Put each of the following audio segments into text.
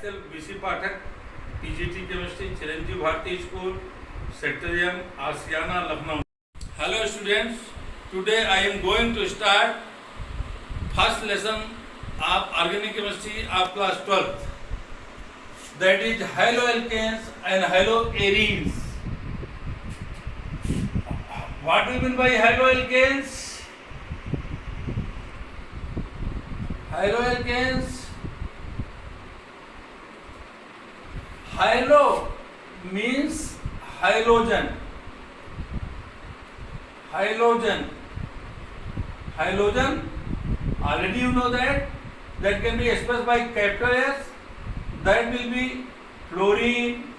BC Pathak, PGT chemistry, Chiranjeev Bharati school, sector M, Ashiana, Lucknow. Hello students, today I am going to start first lesson of organic chemistry of class 12th. That is haloalkanes and haloarenes. What do you mean by haloalkanes? Haloalkanes. Halo means halogen. Halogen. Halogen. Already you know that can be expressed by capital S. That will be fluorine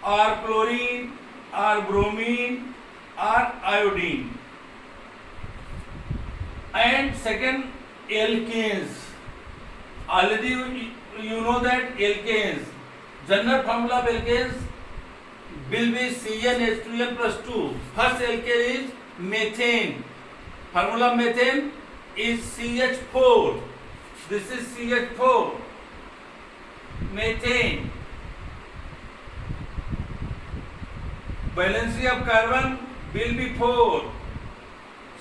or chlorine or bromine or iodine. And second, alkanes. Already you know that alkanes. General formula of alkanes will be CnH2n plus 2. First alkane is methane. Formula of methane is CH4. This is CH4. Methane. Valency of carbon will be 4.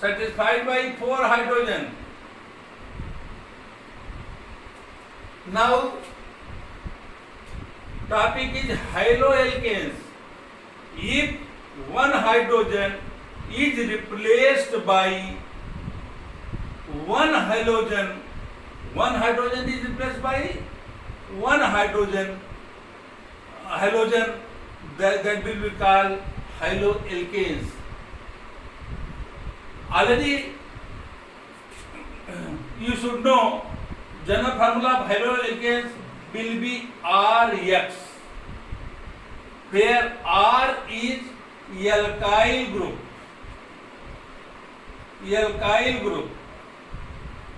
Satisfied by 4 hydrogen. Now, topic is haloalkanes. If one hydrogen is replaced by one halogen is replaced by one halogen, that will be called haloalkanes. Already you should know general formula of haloalkanes will be RX, where R is alkyl group,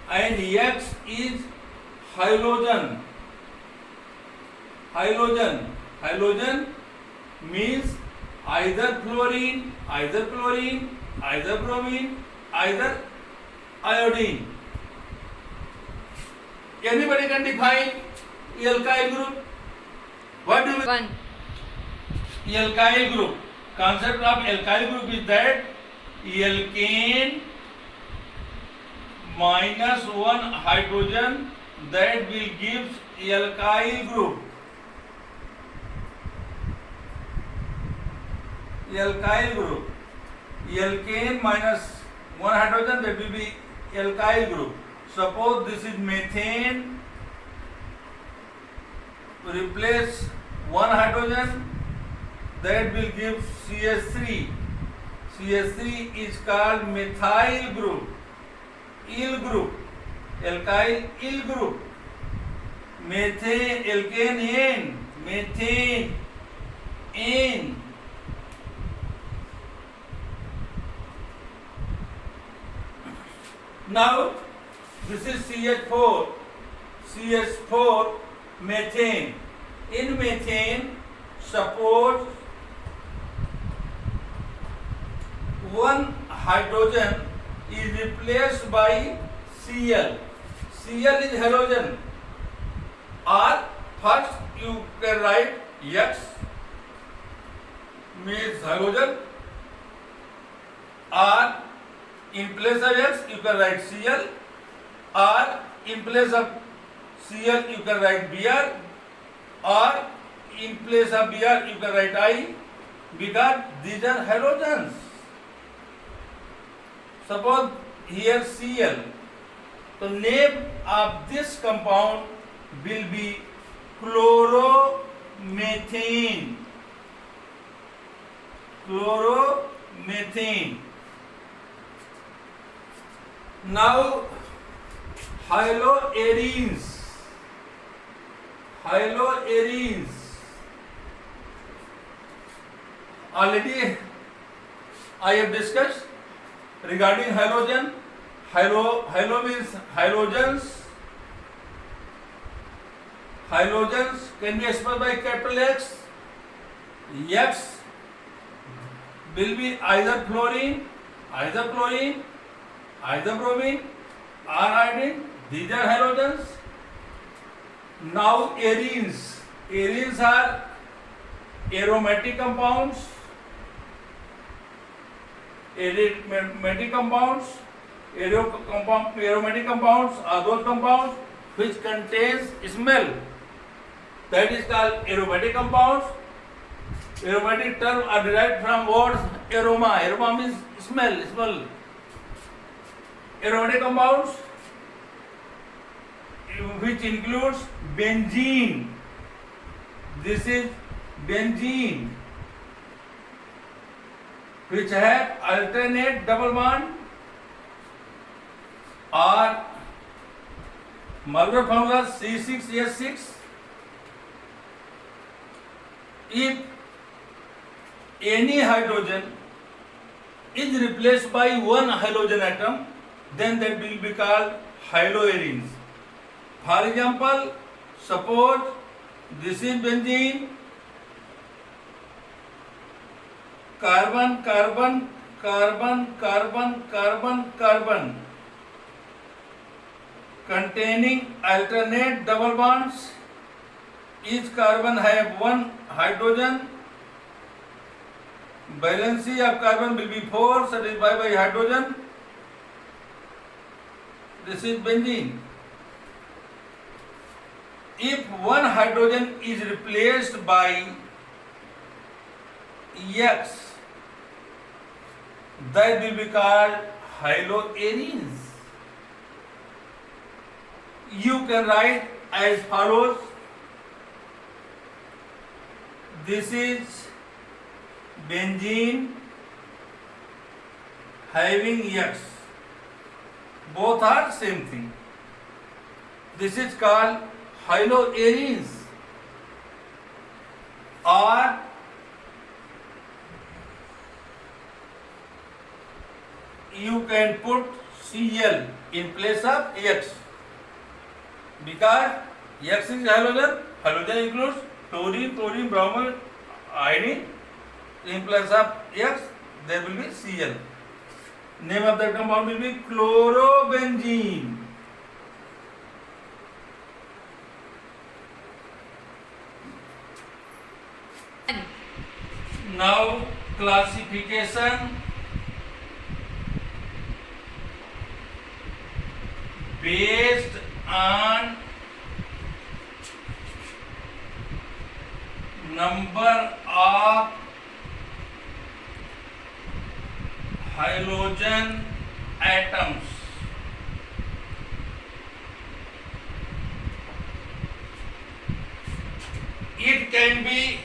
and X is halogen. Halogen means either fluorine, either chlorine, either bromine, either iodine. Anybody can define alkyl group? What do you mean? Alkyl group. Concept of alkyl group is that alkane minus one hydrogen, that will give alkyl group. Alkyl group. Alkane minus one hydrogen, that will be alkyl group. Suppose this is methane. Replace one hydrogen, that will give CH3. CH3 is called methyl group, alkyl group, alkyl group. Methane, alkane N, methane N. Now this is CH4 methane. In methane, suppose one hydrogen is replaced by Cl. Cl is halogen. Or first you can write X means halogen, or in place of X you can write Cl, or in place of Cl you can write Br, or in place of Br you can write I, because these are halogens. Suppose here Cl, the name of this compound will be chloromethane. Now haloarenes. Already I have discussed regarding halogen. Halo means halogens. Halogens can be expressed by capital X. X will be either fluorine, either chlorine, either bromine or iodine. These are halogens. Now arenes. Arenes are aromatic compounds. Aromatic compounds. Aromatic compounds are those compounds which contains smell. That is called aromatic compounds. Aromatic terms are derived from words aroma. Aroma means smell. Smell. Aromatic compounds, which includes benzene. This is benzene, which have alternate double bond, or molecular formula C6H6. If any hydrogen is replaced by one halogen atom, then that will be called haloarenes. For example, suppose this is benzene, carbon, carbon, carbon, carbon, carbon, carbon, containing alternate double bonds. Each carbon have one hydrogen. Valency of carbon will be 4, satisfied by hydrogen. This is benzene. If one hydrogen is replaced by X, that will be called haloarenes. You can write as follows. This is benzene having X. Both are same thing. This is called haloarenes. Or you can put Cl in place of X, because X is halogen. Halogen includes chlorine, chlorine, bromine, iodine. In place of X, there will be Cl. Name of that compound will be chlorobenzene. Now classification based on number of halogen atoms. It can be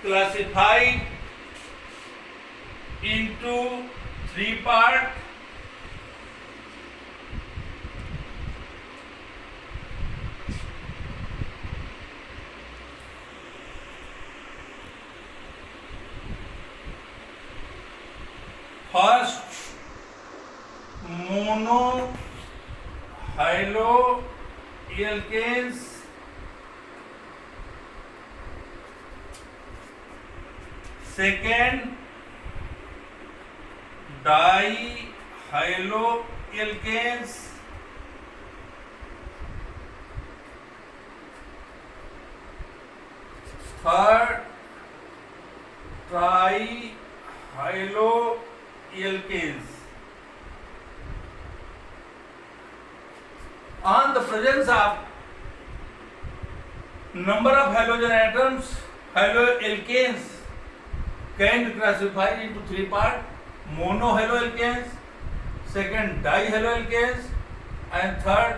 classified into 3 parts. First, monohaloalkanes. Second, dihaloalkanes. Third, trihaloalkanes. On the presence of number of halogen atoms, haloalkanes can be classified into 3 parts: monohaloalkanes, second dihaloalkanes, and third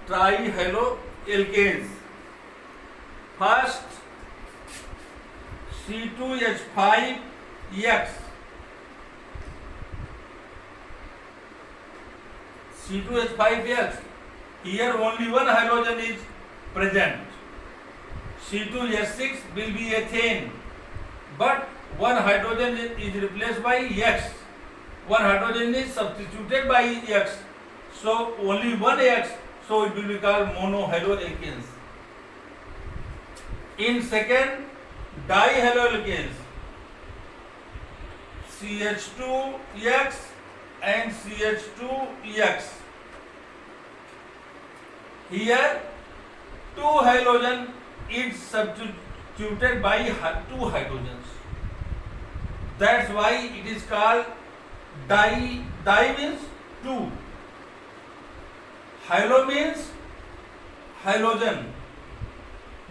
trihaloalkanes. First, C2H5X. C2H5X. Here only one halogen is present. C2H6 will be ethane, but one hydrogen is replaced by X. One hydrogen is substituted by X. So only one X, so it will be called monohaloalkanes. In second, dihaloalkanes, CH2X and CH2X. Here two halogen is substituted by two hydrogens. That's why it is called di. Di means two. Halo means halogen.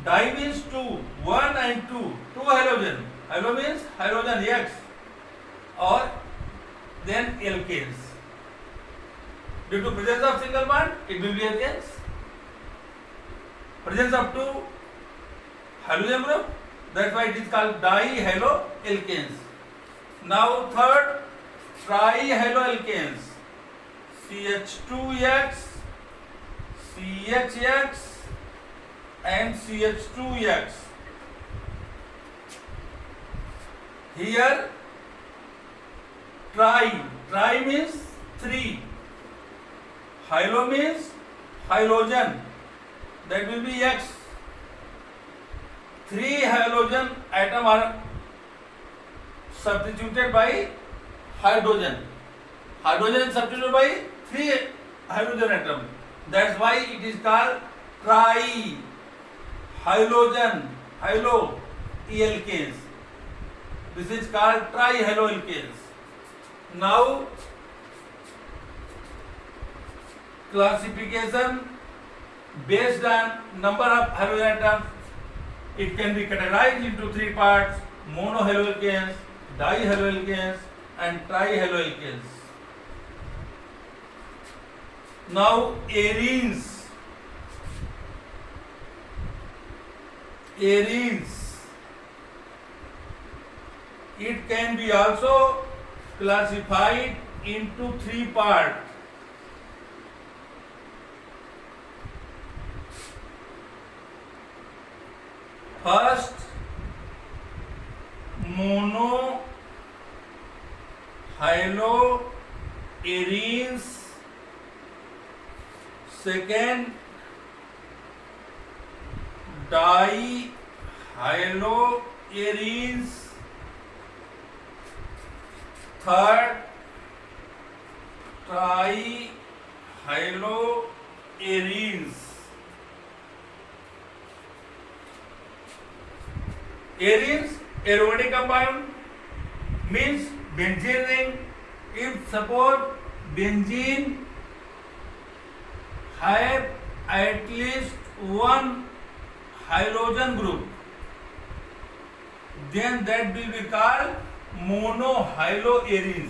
Di means two. One and two. Two halogen. Halo means halogen X. Or then alkanes. Due to presence of single bond, it will be alkanes. Presence of two halogen group, that's why it is called dihaloalkanes. Now third, trihaloalkanes. CH2X, CHX and CH2X. Here tri means three. Halo means halogen. That will be X. Three halogen atom are substituted by hydrogen. Hydrogen is substituted by three hydrogen atom. That's why it is called tri-halogen haloalkanes. This is called trihaloalkanes. Now classification based on number of halogen atoms, it can be categorized into three parts: monohaloalkanes, dihaloalkanes and trihaloalkanes. Now arenes. It can be also classified into three parts. First, monohaloarenes. Second, dihaloarenes. Third, trihaloarenes. Arenes, aromatic compound, means benzene ring. If suppose benzene have at least one halogen group, then that will be called monohaloarenes.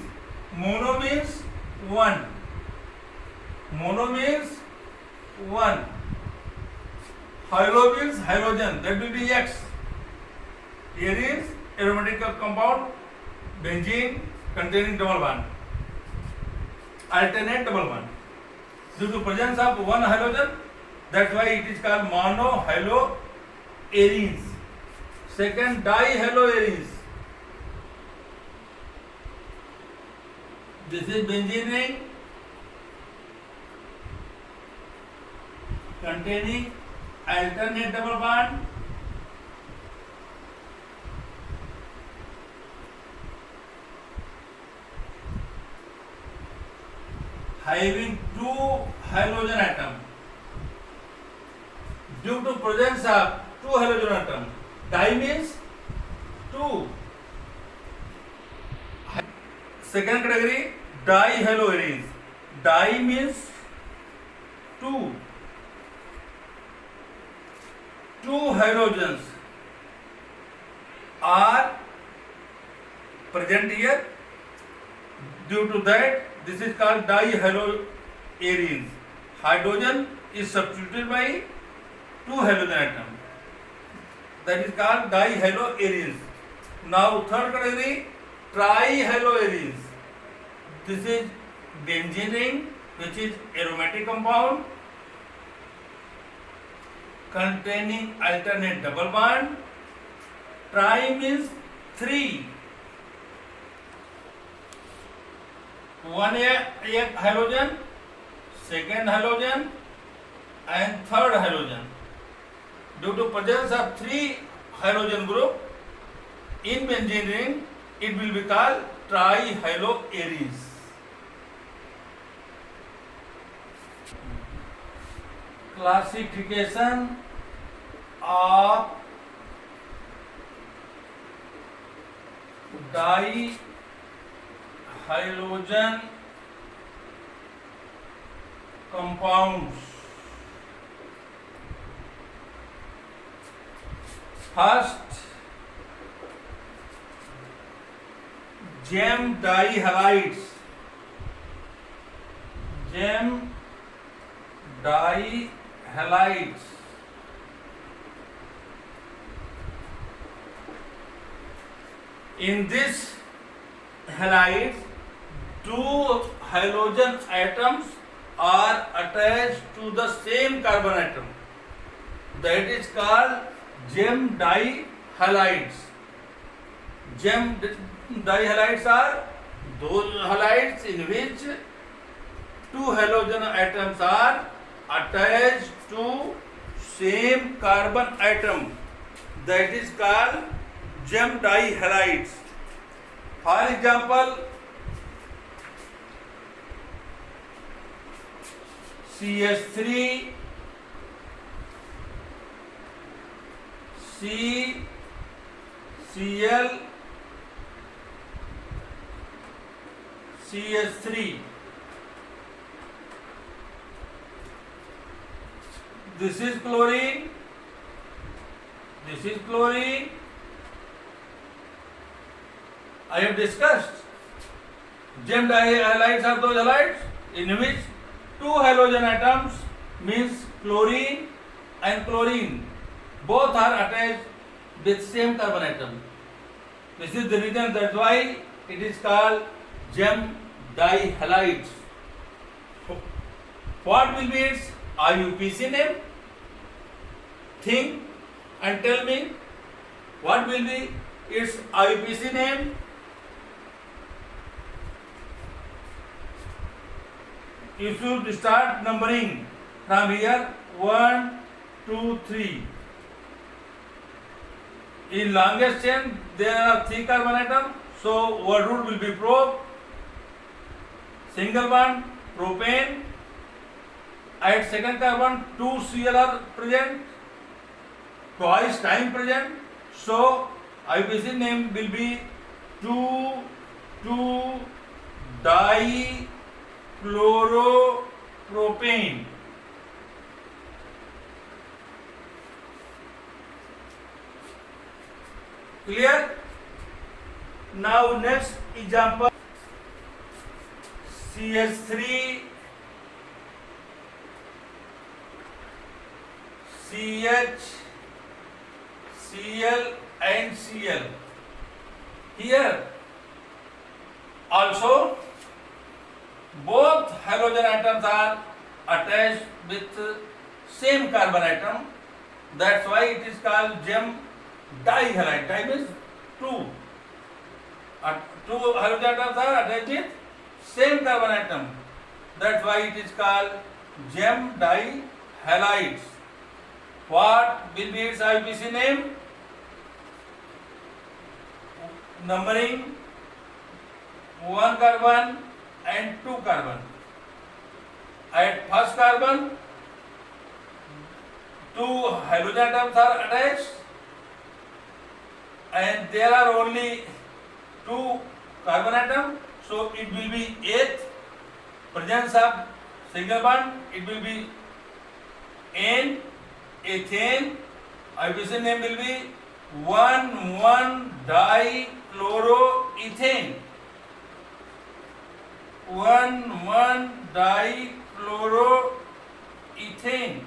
Mono means one. Halo means halogen. That will be X. Arenes, aromatic compound, benzene containing double bond, alternate double bond. Due to presence of one halogen, that's why it is called monohaloarenes. Second, dihaloarenes. This is benzene ring containing alternate double bond, having two halogen atom. Due to presence of two halogen atom, di means two. Second category, dihaloarenes. Di means two. Two halogens are present here. Due to that, this is called dihaloarenes. Hydrogen is substituted by two halogen atoms. That is called dihaloarenes. Now third category, trihaloarenes. This is benzene ring, which is aromatic compound containing alternate double bond. Tri means three. One halogen, second halogen and third halogen. Due to presence of three halogen group in benzene ring, it will be called trihaloarenes. Classification of dihalogen compounds. First, gem dihalides. Gem dihalides. In this halides, two halogen atoms are attached to the same carbon atom. That is called gem dihalides. Gem dihalides are those halides in which two halogen atoms are attached to same carbon atom. That is called gem dihalides. For example, CH3, CCl, CH3. This is chlorine. This is chlorine. I have discussed. Gem dihalides are those halides in which two halogen atoms means chlorine and chlorine both are attached with same carbon atom. This is the reason, that's why it is called gem dihalides. What will be its IUPAC name? Think and tell me what will be its IUPAC name. You should start numbering from here 1, 2, 3. In longest chain there are 3 carbon atoms, so word root will be pro. Single bond propane. At second carbon 2 Cl are present, twice time present, so IUPAC name will be 2,2-dichloropropane. Clear? Now next example, CH3, CH, Cl and Cl. Here also both halogen atoms are attached with same carbon atom. That's why it is called gem dihalide. Di means two. Two halogen atoms are attached with same carbon atom. That's why it is called gem dihalides. What will be its IUPAC name? Numbering 1 carbon and 2 carbon. At first carbon, 2 halogen atoms are attached, and there are only 2 carbon atoms, so it will be eighth presence of single bond. It will be N, ethane. IUPAC name will be 1,1-dichloroethane. 1,1-dichloroethane.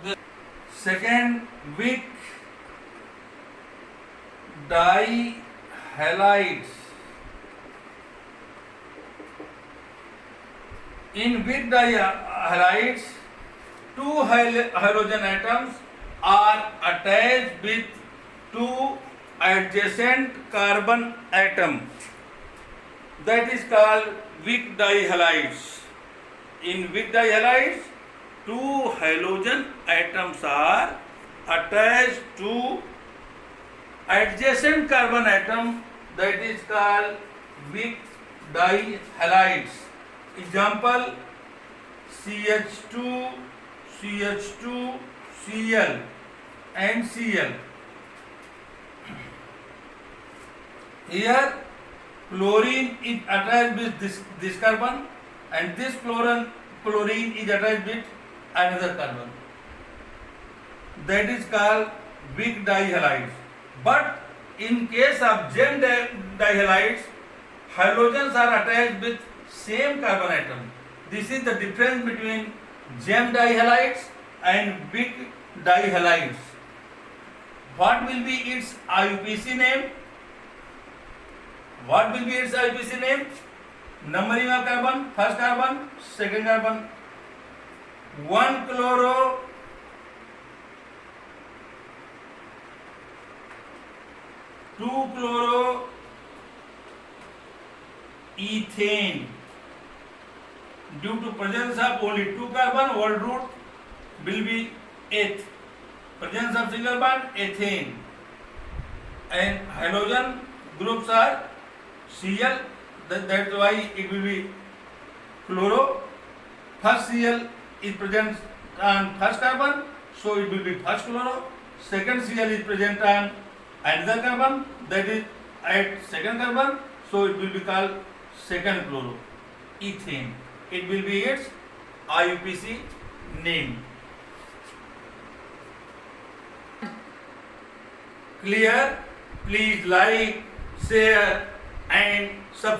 The second weak dihalides. In weak dihalides, 2 halogen atoms are attached with 2 adjacent carbon atoms. That is called weak dihalides. In weak dihalides, 2 halogen atoms are attached to adjacent carbon atom. That is called weak dihalides. Example, CH2, CH2, Cl and Cl. Here chlorine is attached with this carbon, and this chlorine is attached with another carbon. That is called weak dihalides. But in case of gem dihalides, halogens are attached with same carbon atom. This is the difference between gem dihalides and weak dihalides. What will be its IUPAC name? What will be its IUPAC name? Numbering of carbon, first carbon, second carbon. 1 chloro, 2 chloro ethane. Due to presence of only 2 carbon, word root will be eth. Presence of single bond, ethane. And halogen groups are Cl. That's why it will be chloro. First Cl is present on first carbon, so it will be first chloro. Second Cl is present on another carbon, that is at second carbon, so it will be called second chloro, ethane. It will be its IUPAC name. Clear? Please like, share and subscribe.